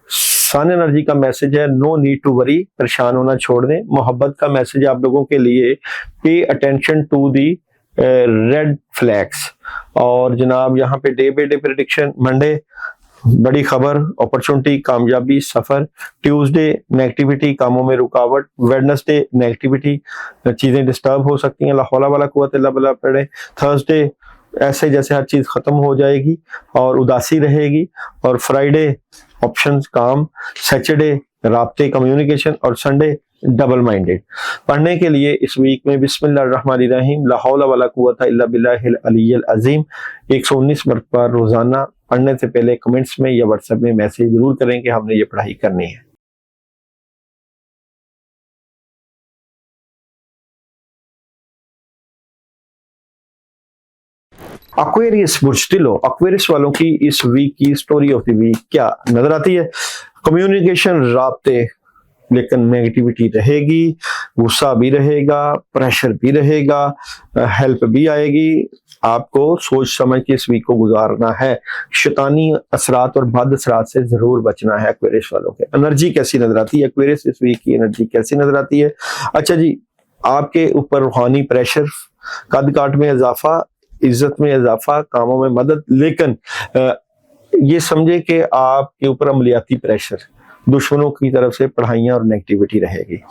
सन एनर्जी का मैसेज है नो नीड टू वरी, परेशान होना छोड़ दें। मोहब्बत का मैसेज आप लोगों के लिए pay attention to the red flags. और जनाब यहाँ पे day by day prediction, Monday बड़ी खबर, अपॉर्चुनिटी, कामयाबी, सफर। ट्यूसडे नेगेटिविटी, कामों में रुकावट। वेडनेसडे नेगेटिविटी, चीजें डिस्टर्ब हो सकती हैं, ला हौला वाला कुव्वत इल्ला बिल्लाह पढ़े। थर्सडे ऐसे जैसे हर चीज खत्म हो जाएगी और उदासी रहेगी। और फ्राइडे ऑप्शंस काम। सैटरडे राब्ते, कम्युनिकेशन। और संडे डबल माइंडेड। पढ़ने के लिए इस वीक में बिस्मिल्लाहिर्रहमानिर्रहीम ला हौला वला कुव्वता इल्ला बिल्लाहिल अलिय्यिल अज़ीम 119 मरतबा रोजाना। पढ़ने से पहले कमेंट्स में या व्हाट्सएप में मैसेज जरूर करें कि हमने ये पढ़ाई करनी है। एक्वेरियस बुर्जतिलो, एक्वेरियस वालों की इस वीक की स्टोरी ऑफ द वीक क्या नजर आती है? कम्युनिकेशन, राब्ते, लेकिन नेगेटिविटी रहेगी, गुस्सा भी रहेगा, प्रेशर भी रहेगा, हेल्प भी आएगी, आपको सोच समझ के इस वीक को गुजारना है। शैतानी असरात और बद असरात से जरूर बचना है। एक्वेरियस वालों के एनर्जी कैसी नजर आती है? एक्वेरियस इस वीक की एनर्जी कैसी नजर आती है? अच्छा जी, आपके ऊपर रूहानी प्रेशर, कद काट में इजाफा, इज्जत में इजाफा, कामों में मदद, लेकिन ये समझे कि आपके ऊपर अमलियाती प्रेशर, दुश्मनों की तरफ से पढ़ाइयां और नेगेटिविटी रहेगी।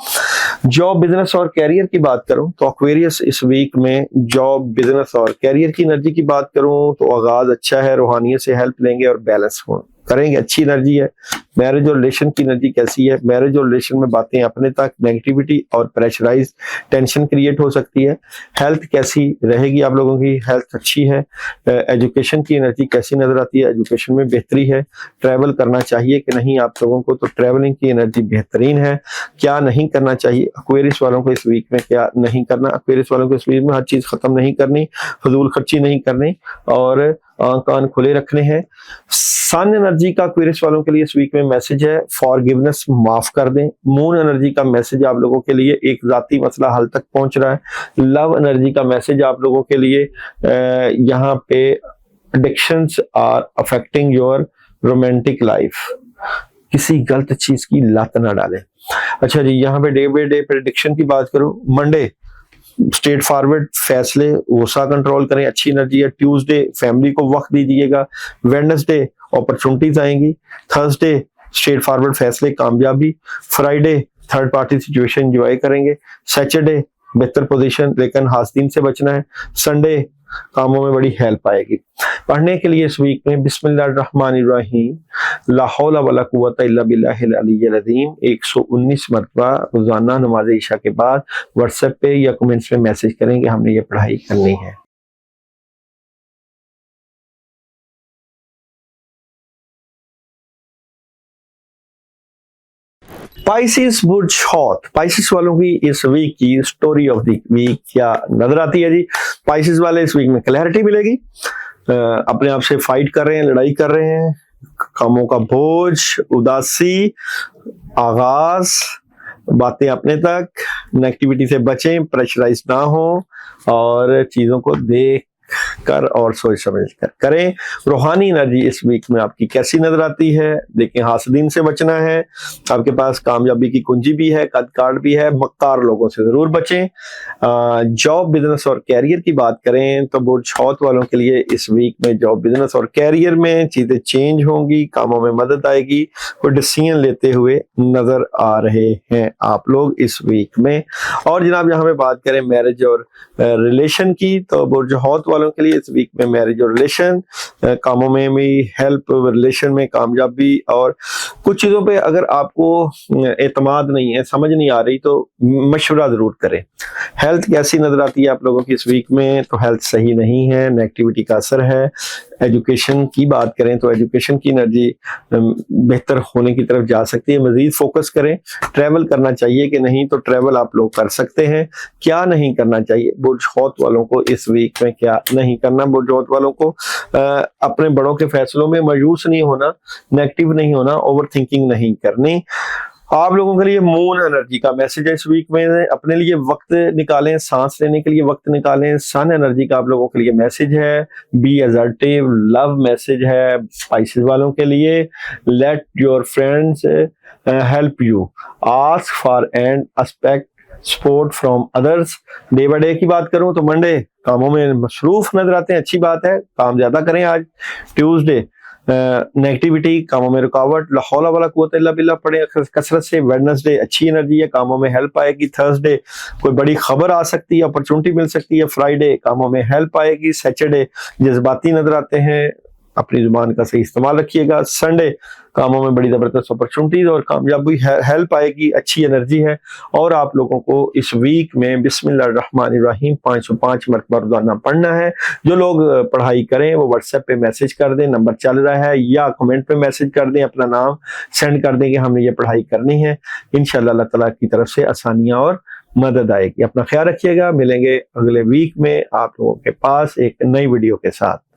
जॉब, बिजनेस और कैरियर की बात करूं तो एक्वेरियस इस वीक में जॉब, बिजनेस और कैरियर की एनर्जी की बात करूं तो आगाज अच्छा है, रूहानियत से हेल्प लेंगे और बैलेंस करेंगे, अच्छी एनर्जी है। मैरिज और रिलेशन की एनर्जी कैसी है? मैरिज और रिलेशन में बातें अपने तक, नेगेटिविटी और प्रेशराइज, टेंशन क्रिएट हो सकती है। हेल्थ कैसी रहेगी आप लोगों की? हेल्थ अच्छी है। एजुकेशन की एनर्जी कैसी नजर आती है? एजुकेशन में बेहतरी है। ट्रैवल करना चाहिए कि नहीं आप लोगों को? तो ट्रैवलिंग की एनर्जी बेहतरीन है। क्या नहीं करना चाहिए एक्वेरियस वालों को इस वीक में? क्या नहीं करना एक्वेरियस वालों को इस वीक में? हर चीज खत्म नहीं करनी, फजूल खर्ची नहीं करनी और कान खुले रखने हैं। सन एनर्जी का एक्वेरियस वालों के लिए इस वीक में मैसेज है फॉरगिवनेस, माफ कर दें। मून एनर्जी का मैसेज आप लोगों के लिए एक जाती मसला हल तक पहुंच रहा है। लव एनर्जी का मैसेज आप लोगों के लिए यहाँ पे addictions are affecting your romantic life, किसी गलत चीज की लत ना डालें। अच्छा जी, यहाँ पे डे बाय डे प्रेडिक्शन की बात करूं, मंडे स्ट्रेट फॉरवर्ड फैसले, गुस्सा कंट्रोल करें, अच्छी एनर्जी है। ट्यूसडे फैमिली को वक्त दीजिएगा। वेडनेसडे अपॉर्चुनिटीज आएंगी। थर्सडे स्ट्रेट फॉरवर्ड फैसले, कामयाबी। Friday third party situation enjoy करेंगे। सैटरडे बेहतर पोजीशन, लेकिन हासदीन से बचना है। संडे कामों में बड़ी हेल्प आएगी। पढ़ने के लिए इस वीक में बिस्मिल्लाहिर्रहमानिर्रहीम, ला हौला वला कुव्वता इल्ला बिल्लाहिल अलिय्यिल अज़ीम 119 मरतबा रोजाना नमाज इशा के बाद व्हाट्सएप पे या कमेंट्स में मैसेज करें कि हमने ये पढ़ाई करनी है। पाइसिस बुर्ज हौत, पाइसिस वालों की इस वीक की स्टोरी ऑफ द वीक क्या नजर आती है जी? पाइसिस वाले इस वीक में क्लैरिटी मिलेगी, अपने आप से फाइट कर रहे हैं, लड़ाई कर रहे हैं, कामों का बोझ, उदासी, आगाज, बातें अपने तक, नेगेटिविटी से बचें, प्रेशराइज ना हो और चीजों को देख कर और सोच समझ कर करें। रूहानी एनर्जी इस वीक में आपकी कैसी नजर आती है? देखें, हासदीन से बचना है। आपके पास कामयाबी की कुंजी भी है, कद कार्ड भी है, मक्कार लोगों से जरूर बचें। जॉब, बिजनेस और कैरियर की बात करें तो बुर्ज हौत वालों के लिए इस वीक में जॉब, बिजनेस और कैरियर में चीजें चेंज होंगी, कामों में मदद आएगी, कोई डिसीजन लेते हुए नजर आ रहे हैं आप लोग इस वीक में। और जनाब यहाँ पे बात करें मैरिज और रिलेशन की तो बुर्ज हौत वालों के लिए इस वीक में मैरिज और रिलेशन, कामों में भी हेल्प, रिलेशन में कामयाबी और कुछ चीजों पे अगर आपको एतमाद नहीं है, समझ नहीं आ रही तो मशवरा जरूर करें। हेल्थ कैसी नजर आती है आप लोगों की इस वीक में? तो हेल्थ सही नहीं है, नेगेटिविटी का असर है। एजुकेशन की बात करें तो एजुकेशन की एनर्जी बेहतर होने की तरफ जा सकती है, मजीद फोकस करें। ट्रैवल करना चाहिए कि नहीं? तो ट्रैवल आप लोग कर सकते हैं। क्या नहीं करना चाहिए बुर्ज हौत वालों को इस वीक में? क्या नहीं करना बुर्ज हौत वालों को? अपने बड़ों के फैसलों में मायूस नहीं होना, नेगेटिव नहीं होना, ओवर थिंकिंग नहीं करनी। आप लोगों के लिए मून एनर्जी का मैसेज है इस वीक में, अपने लिए वक्त निकालें, सांस लेने के लिए वक्त निकालें। सन एनर्जी का आप लोगों के लिए मैसेज है बी असर्टिव, लव मैसेज है स्पाइसेस वालों के लिए। Let your friends help you, ask for and expect support from others. Day by day की बात करूं तो मंडे कामों में मसरूफ नजर आते हैं, अच्छी बात है, काम ज्यादा करें आज। ट्यूसडे नेगेटिविटी, कामों में रुकावट, ला हौला वला कुव्वता इल्ला बिल्लाह पढ़े कसरत से। वेडनेसडे अच्छी एनर्जी है, कामों में हेल्प आएगी। थर्सडे कोई बड़ी खबर आ सकती है, अपॉर्चुनिटी मिल सकती है। फ्राइडे कामों में हेल्प आएगी। सैटरडे जज्बाती नजर आते हैं, अपनी जुबान का सही इस्तेमाल रखिएगा। संडे कामों में बड़ी जबरदस्त अपॉर्चुनिटीज और कामयाबी हेल्प आएगी, अच्छी एनर्जी है। और आप लोगों को इस वीक में बिस्मिल्लाहिर्रहमानिर्रहीम 505 मरतबा रोजाना पढ़ना है। जो लोग पढ़ाई करें वो व्हाट्सएप पे मैसेज कर दें, नंबर चल रहा है, या कमेंट पे मैसेज कर दें, अपना नाम सेंड कर दें कि हमने ये पढ़ाई करनी है। इंशाअल्लाह अल्लाह ताला की तरफ से आसानियां और मदद आएगी। अपना ख्याल रखिएगा, मिलेंगे अगले वीक में आप लोगों के पास एक नई वीडियो के साथ।